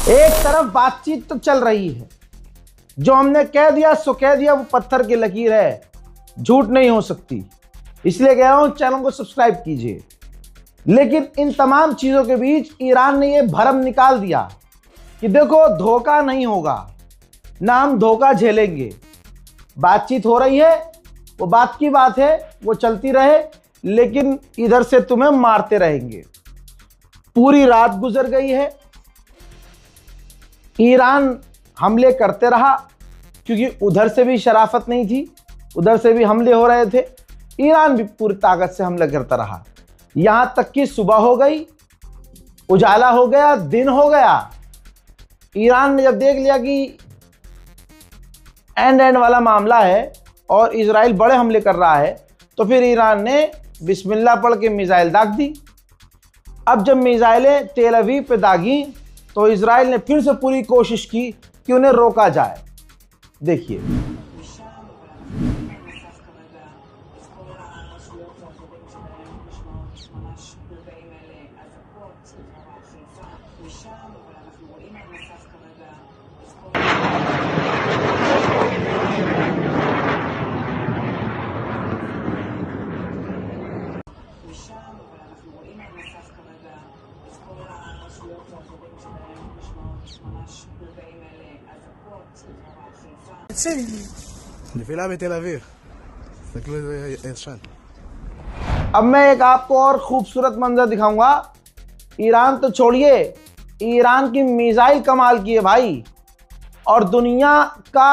एक तरफ बातचीत तो चल रही है, जो हमने कह दिया सो कह दिया, वो पत्थर की लकीर है, झूठ नहीं हो सकती। इसलिए कह रहा हूं चैनल को सब्सक्राइब कीजिए। लेकिन इन तमाम चीजों के बीच ईरान ने यह भरम निकाल दिया कि देखो धोखा नहीं होगा, ना हम धोखा झेलेंगे। बातचीत हो रही है, वो बात की बात है, वो चलती रहे, लेकिन इधर से तुम्हें मारते रहेंगे। पूरी रात गुजर गई है, ईरान हमले करते रहा, क्योंकि उधर से भी शराफत नहीं थी, उधर से भी हमले हो रहे थे। ईरान भी पूरी ताकत से हमला करता रहा, यहां तक कि सुबह हो गई, उजाला हो गया, दिन हो गया। ईरान ने जब देख लिया कि एंड वाला मामला है और इजराइल बड़े हमले कर रहा है, तो फिर ईरान ने बिस्मिल्लाह पढ़ के मिसाइल दाग दी। अब जब मिसाइलें तेल अवीव पे दागी, तो इजराइल ने फिर से पूरी कोशिश की कि उन्हें रोका जाए। देखिए, נפילה בתל אביב. תסתכלו איזה ישן. अब मैं एक आपको और खूबसूरत मंजर दिखाऊंगा। ईरान तो छोड़िए, ईरान की मिसाइल कमाल की है भाई। और दुनिया का,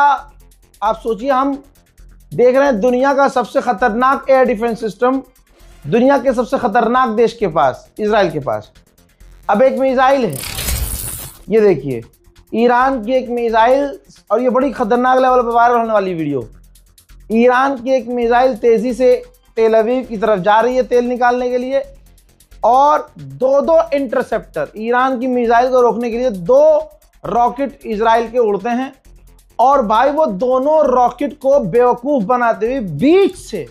आप सोचिए, हम देख रहे हैं दुनिया का सबसे खतरनाक एयर डिफेंस सिस्टम, दुनिया के सबसे खतरनाक देश के पास, इजराइल के पास अब एक मिसाइल है। ये देखिए, ईरान की एक मिसाइल, और ये बड़ी खतरनाक लेवल पर वायरल होने वाली वीडियो। ईरान की एक मिसाइल तेजी से तेल अवीव की तरफ जा रही है तेल निकालने के लिए, और दो इंटरसेप्टर, ईरान की मिसाइल को रोकने के लिए 2 रॉकेट इजराइल के उड़ते हैं। और भाई वो दोनों रॉकेट को बेवकूफ बनाते हुए बीच से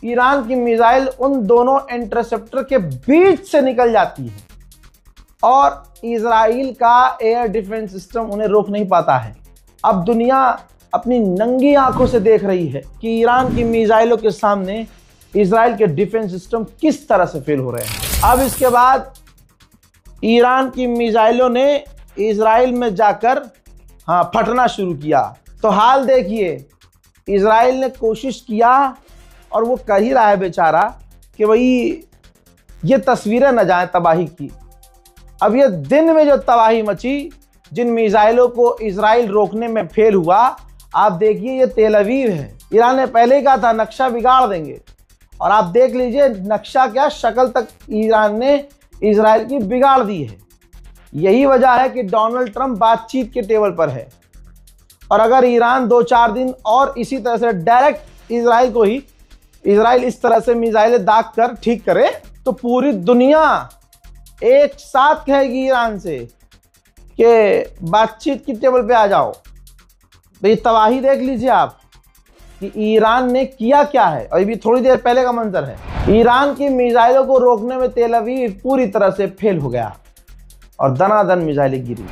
ईरान की मिसाइल उन दोनों इंटरसेप्टर के बीच से निकल जाती है, और इजराइल का एयर डिफेंस सिस्टम उन्हें रोक नहीं पाता है। अब दुनिया अपनी नंगी आंखों से देख रही है कि ईरान की मिसाइलों के सामने इजराइल के डिफेंस सिस्टम किस तरह से फेल हो रहे हैं। अब इसके बाद ईरान की मिसाइलों ने इजराइल में जाकर फटना शुरू किया। तो हाल देखिए, इजराइल ने कोशिश किया, और वो कर ही रहा है बेचारा, कि भाई ये तस्वीरें न जाएं तबाही की। अब ये दिन में जो तबाही मची, जिन मिसाइलों को इजराइल रोकने में फेल हुआ, आप देखिए, ये तेल अवीव है। ईरान ने पहले ही कहा था नक्शा बिगाड़ देंगे, और आप देख लीजिए नक्शा क्या, शक्ल तक ईरान ने इजराइल की बिगाड़ दी है। यही वजह है कि डोनाल्ड ट्रंप बातचीत के टेबल पर है। और अगर ईरान 2-4 दिन और इसी तरह से डायरेक्ट इजराइल इस तरह से मिसाइलें दाग कर ठीक करे, तो पूरी दुनिया एक साथ कहेगी ईरान से कि बातचीत की टेबल पे आ जाओ। तो ये तबाही देख लीजिए आप कि ईरान ने किया क्या है, और ये भी थोड़ी देर पहले का मंजर है। ईरान की मिसाइलों को रोकने में तेल अवीव पूरी तरह से फेल हो गया, और दनादन मिसाइलें गिरी।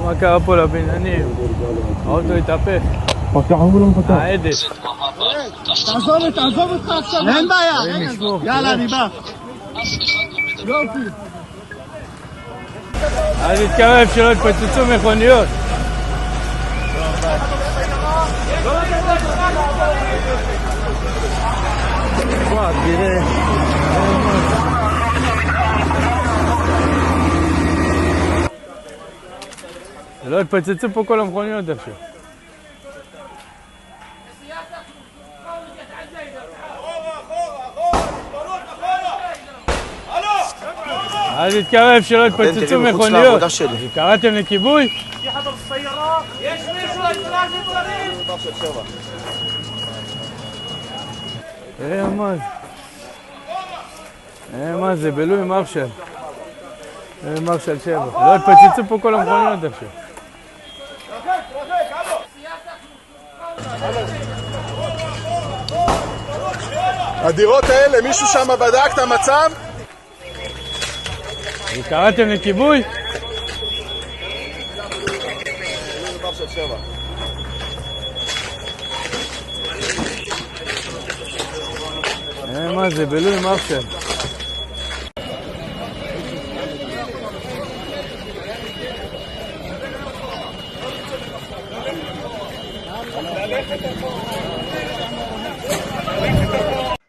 מה קרה פה לבניינים? האוטו התהפך. תעזוב אותך עכשיו, אין בעיה. יאללה, אני בא. יופי. אל תתקרב שלא יתפוצצו מכוניות. וואו, תראה. שלא יתפוצצו פה כל המכוניות עכשיו. אל תתקרב שלא יתפוצצו מכוניות. קראתם לכיבוי? יש מישהו עזרה שצריך? מה זה? בלוי מרשל. מרשל 7. לא יתפוצצו פה כל המכוניות עכשיו. הדירות האלה, מישהו שם בדק את המצב? קראתם לכיבוי? מה זה, בילוי מרשל.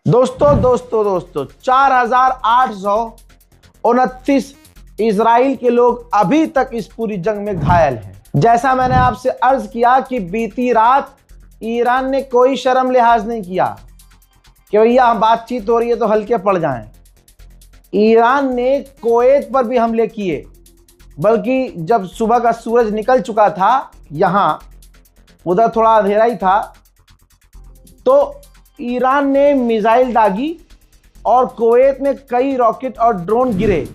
दोस्तों 4,829 इजराइल के लोग अभी तक इस पूरी जंग में घायल हैं। जैसा मैंने आपसे अर्ज किया कि बीती रात ईरान ने कोई शर्म लिहाज नहीं किया कि भैया बातचीत हो रही है तो हल्के पड़ जाएं। ईरान ने कुवैत पर भी हमले किए, बल्कि जब सुबह का सूरज निकल चुका था, यहां उधर थोड़ा अंधेरा ही था, तो ईरान ने मिसाइल दागी और कुवैत में कई रॉकेट और ड्रोन गिरे,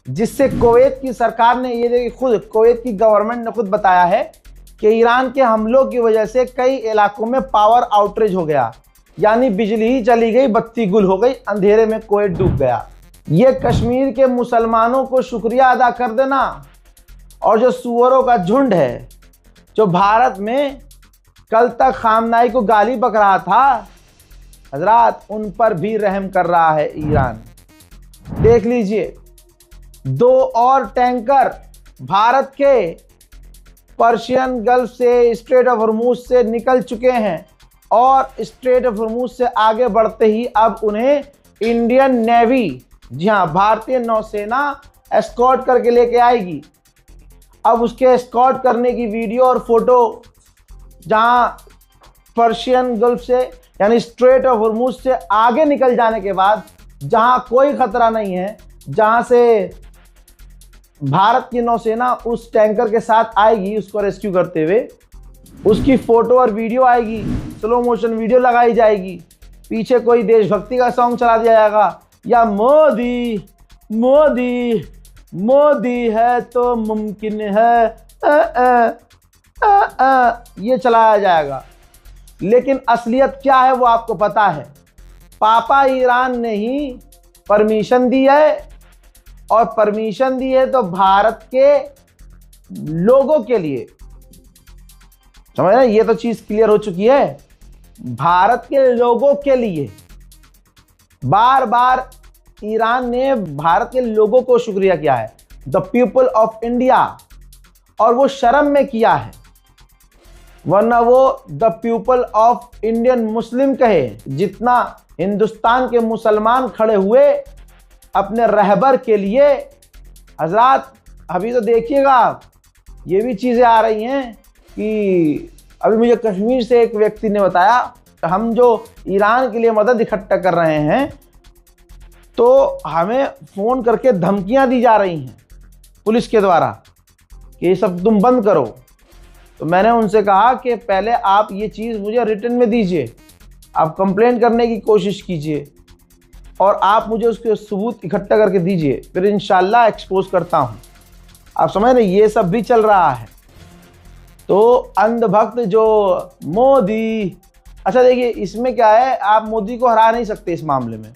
जिससे कुवैत की सरकार ने ये खुद कुवैत की गवर्नमेंट ने खुद बताया है कि ईरान के हमलों की वजह से कई इलाकों में पावर आउटेज हो गया, यानी बिजली ही चली गई, बत्ती गुल हो गई, अंधेरे में कुवैत डूब गया। ये कश्मीर के मुसलमानों को शुक्रिया अदा कर देना, और जो सुअरों का झुंड है जो भारत में कल तक खामनाई को गाली बक रहा था, हजरात उन पर भी रहम कर रहा है ईरान। देख लीजिए, 2 और टैंकर भारत के पर्शियन गल्फ से, स्ट्रेट ऑफ हॉर्मूज से निकल चुके हैं, और स्ट्रेट ऑफ हॉर्मूज से आगे बढ़ते ही अब उन्हें इंडियन नेवी, जी हाँ भारतीय नौसेना एस्कॉर्ट करके लेके आएगी। अब उसके एस्कॉर्ट करने की वीडियो और फोटो, जहां पर्शियन गल्फ से यानी स्ट्रेट ऑफ हॉर्मूज से आगे निकल जाने के बाद, जहां कोई खतरा नहीं है, जहां से भारत की नौसेना उस टैंकर के साथ आएगी उसको रेस्क्यू करते हुए, उसकी फोटो और वीडियो आएगी, स्लो मोशन वीडियो लगाई जाएगी, पीछे कोई देशभक्ति का सॉन्ग चला दिया जाएगा, या मोदी मोदी मोदी है तो मुमकिन है ये चलाया जाएगा। लेकिन असलियत क्या है वो आपको पता है। पापा ईरान ने ही परमिशन दी है, और परमिशन दी है तो भारत के लोगों के लिए, समझ रहे हैं, ये तो चीज क्लियर हो चुकी है। भारत के लोगों के लिए बार बार ईरान ने भारत के लोगों को शुक्रिया किया है, द पीपल ऑफ इंडिया, और वो शर्म में किया है, वरना वो the people of Indian Muslim कहे। जितना हिंदुस्तान के मुसलमान खड़े हुए अपने रहबर के लिए, हजरात अभी तो देखिएगा आप, ये भी चीज़ें आ रही हैं कि अभी मुझे कश्मीर से एक व्यक्ति ने बताया, हम जो ईरान के लिए मदद इकट्ठा कर रहे हैं तो हमें फ़ोन करके धमकियां दी जा रही हैं पुलिस के द्वारा कि ये सब तुम बंद करो। तो मैंने उनसे कहा कि पहले आप ये चीज़ मुझे रिटर्न में दीजिए, आप कंप्लेंट करने की कोशिश कीजिए और आप मुझे उसके सबूत इकट्ठा करके दीजिए, फिर इंशाल्लाह एक्सपोज करता हूँ। आप समझ रहे, ये सब भी चल रहा है। तो अंधभक्त जो मोदी, अच्छा देखिए इसमें क्या है, आप मोदी को हरा नहीं सकते इस मामले में।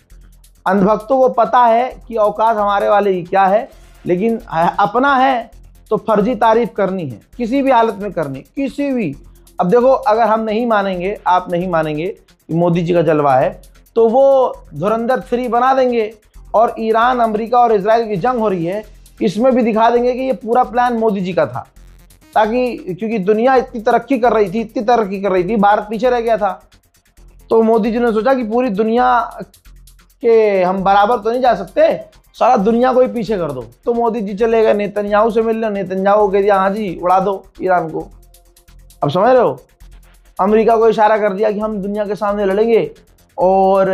अंधभक्तों को पता है कि औकात हमारे वाले की क्या है, लेकिन अपना है तो फर्जी तारीफ करनी है, किसी भी हालत में करनी, किसी भी। अब देखो, अगर हम नहीं मानेंगे, आप नहीं मानेंगे कि मोदी जी का जलवा है, तो वो धुरंधर 3 बना देंगे, और ईरान, अमेरिका और इजराइल की जंग हो रही है, इसमें भी दिखा देंगे कि ये पूरा प्लान मोदी जी का था, ताकि क्योंकि दुनिया इतनी तरक्की कर रही थी, भारत पीछे रह गया था। तो मोदी जी ने सोचा कि पूरी दुनिया के हम बराबर तो नहीं जा सकते, सारा दुनिया को ही पीछे कर दो। तो मोदी जी चले गए नेतन्याहू से मिलने, नेतन्याहू कह दिया हाँ जी उड़ा दो ईरान को। अब समझ रहे हो, अमेरिका को इशारा कर दिया कि हम दुनिया के सामने लड़ेंगे और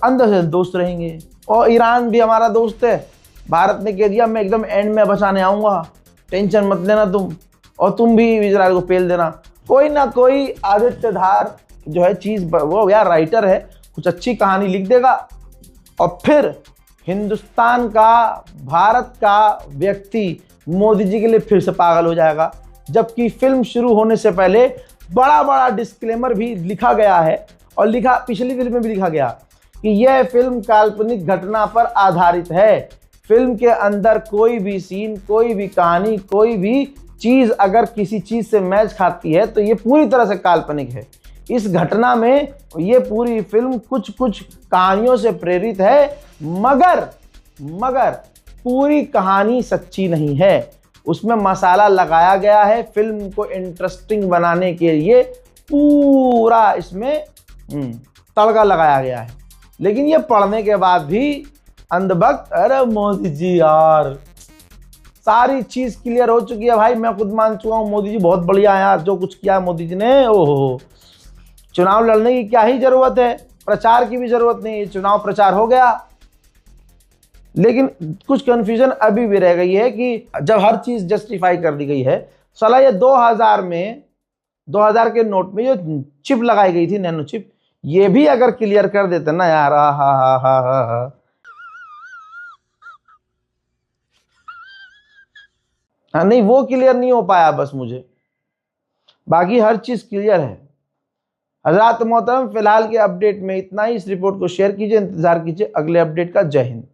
अंदर से दोस्त रहेंगे, और ईरान भी हमारा दोस्त है। भारत ने कह दिया मैं एकदम एंड में बचाने आऊँगा, टेंशन मत लेना तुम, और तुम भी इजराइल को पेल देना। कोई ना कोई आदित्यधार जो है चीज़, वो यार राइटर है, कुछ अच्छी कहानी लिख देगा, और फिर हिंदुस्तान का, भारत का व्यक्ति मोदी जी के लिए फिर से पागल हो जाएगा। जबकि फिल्म शुरू होने से पहले बड़ा बड़ा डिस्क्लेमर भी लिखा गया है, और पिछली फिल्म में भी लिखा गया कि यह फिल्म काल्पनिक घटना पर आधारित है। फिल्म के अंदर कोई भी सीन, कोई भी कहानी, कोई भी चीज अगर किसी चीज से मैच खाती है तो ये पूरी तरह से काल्पनिक है। इस घटना में ये पूरी फिल्म कुछ कुछ कहानियों से प्रेरित है, मगर पूरी कहानी सच्ची नहीं है। उसमें मसाला लगाया गया है फिल्म को इंटरेस्टिंग बनाने के लिए, पूरा इसमें तड़का लगाया गया है। लेकिन ये पढ़ने के बाद भी अंधभक्त, अरे मोदी जी यार, सारी चीज क्लियर हो चुकी है भाई। मैं खुद मान चुका हूँ मोदी जी बहुत बढ़िया है यार, जो कुछ किया मोदी जी ने। ओहो, चुनाव लड़ने की क्या ही जरूरत है, प्रचार की भी जरूरत नहीं, चुनाव प्रचार हो गया। लेकिन कुछ कंफ्यूजन अभी भी रह गई है कि जब हर चीज जस्टिफाई कर दी गई है, साला ये 2000 के नोट में जो चिप लगाई गई थी, नैनो चिप, ये भी अगर क्लियर कर देते ना यार, हाँ नहीं, वो क्लियर नहीं हो पाया बस मुझे, बाकी हर चीज क्लियर है। हजरात मोहतरम, फिलहाल के अपडेट में इतना ही। इस रिपोर्ट को शेयर कीजिए, इंतजार कीजिए अगले अपडेट का। जय हिंद।